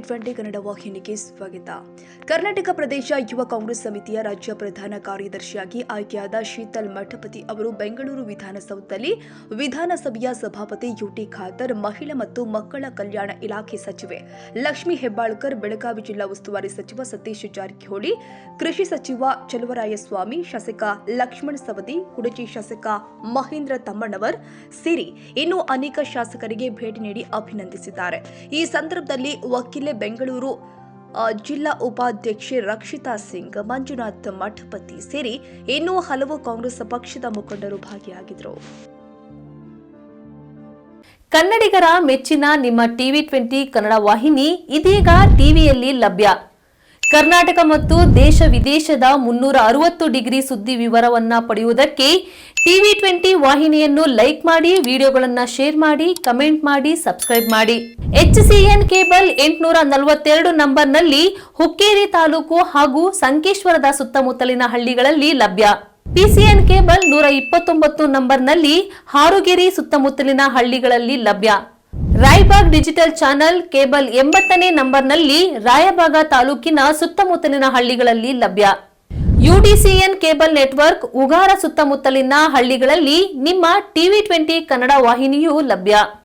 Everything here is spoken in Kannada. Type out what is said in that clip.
ಟಿವಿ20 ಕನ್ನಡ ವಾಹಿನಿಗೆ ಸ್ವಾಗತ. ಕರ್ನಾಟಕ ಪ್ರದೇಶ ಯುವ ಕಾಂಗ್ರೆಸ್ ಸಮಿತಿಯ ರಾಜ್ಯ ಪ್ರಧಾನ ಕಾರ್ಯದರ್ಶಿಯಾಗಿ ಆಯ್ಕೆಯಾದ ಶೀತಲ್ ಮಠಪತಿ ಅವರು ಬೆಂಗಳೂರು ವಿಧಾನಸೌಧದಲ್ಲಿ ವಿಧಾನಸಭೆಯ ಸಭಾಪತಿ ಯುಟಿ ಖಾದರ್, ಮಹಿಳಾ ಮತ್ತು ಮಕ್ಕಳ ಕಲ್ಯಾಣ ಇಲಾಖೆ ಸಚಿವೆ ಲಕ್ಷ್ಮೀ ಹೆಬ್ಬಾಳ್ಕರ್, ಬೆಳಗಾವಿ ಜಿಲ್ಲಾ ಉಸ್ತುವಾರಿ ಸಚಿವ ಸತೀಶ್ ಜಾರಕಿಹೊಳಿ, ಕೃಷಿ ಸಚಿವ ಚಲುವರಾಯಸ್ವಾಮಿ, ಶಾಸಕ ಲಕ್ಷ್ಮಣ ಸವದಿ, ಕುಡಚಿ ಶಾಸಕ ಮಹೇಂದ್ರ ತಮ್ಮಣ್ಣವರ್ ಸೇರಿ ಇನ್ನೂ ಅನೇಕ ಶಾಸಕರಿಗೆ ಭೇಟಿ ನೀಡಿ ಅಭಿನಂದಿಸಿದ್ದಾರೆ. ಈ ಸಂದರ್ಭದಲ್ಲಿ ವಕೀಲೆ ಬೆಂಗಳೂರು ಜಿಲ್ಲಾ ಉಪಾಧ್ಯಕ್ಷೆ ರಕ್ಷಿತಾ ಸಿಂಗ್, ಮಂಜುನಾಥ್ ಮಠಪತಿ ಸೇರಿ ಇನ್ನೂ ಹಲವು ಕಾಂಗ್ರೆಸ್ ಪಕ್ಷದ ಮುಖಂಡರು ಭಾಗಿಯಾಗಿದ್ದರು. ಕನ್ನಡಿಗರ ಮೆಚ್ಚಿನ ನಿಮ್ಮ ಟಿವಿ20 ಕನ್ನಡ ವಾಹಿನಿ ಇದೀಗ ಟಿವಿಯಲ್ಲಿ ಲಭ್ಯ. ಕರ್ನಾಟಕ ಮತ್ತು ದೇಶ ವಿದೇಶದ 360 ಡಿಗ್ರಿ ಸುದ್ದಿ ವಿವರವನ್ನ ಪಡೆಯುವುದಕ್ಕೆ ಟಿವಿ20 ವಾಹಿನಿಯನ್ನು ಲೈಕ್ ಮಾಡಿ, ವಿಡಿಯೋಗಳನ್ನು ಶೇರ್ ಮಾಡಿ, ಕಮೆಂಟ್ ಮಾಡಿ, ಸಬ್ಸ್ಕ್ರೈಬ್ ಮಾಡಿ. HCN ಕೇಬಲ್ 842 ನಂಬರ್ನಲ್ಲಿ ಹುಕ್ಕೇರಿ ತಾಲೂಕು ಹಾಗೂ ಸಂಕೇಶ್ವರದ ಸುತ್ತಮುತ್ತಲಿನ ಹಳ್ಳಿಗಳಲ್ಲಿ ಲಭ್ಯ. PCN ಕೇಬಲ್ 129 ನಂಬರ್ನಲ್ಲಿ ಹಾರುಗೆರೆ ಸುತ್ತಮುತ್ತಲಿನ ಹಳ್ಳಿಗಳಲ್ಲಿ ಲಭ್ಯ. ರಾಯಬಾಗ್ ಡಿಜಿಟಲ್ ಚಾನೆಲ್ ಕೇಬಲ್ 80ನೇ ನಂಬರ್ನಲ್ಲಿ ರಾಯಬಾಗ ತಾಲೂಕಿನ ಸುತ್ತಮುತ್ತಲಿನ ಹಳ್ಳಿಗಳಲ್ಲಿ ಲಭ್ಯ. UDCN ಕೇಬಲ್ ನೆಟ್ವರ್ಕ್ ಉಗಾರ ಸುತ್ತಮುತ್ತಲಿನ ಹಳ್ಳಿಗಳಲ್ಲಿ ನಿಮ್ಮ ಟಿವಿ20 ಕನ್ನಡ ವಾಹಿನಿಯೂ ಲಭ್ಯ.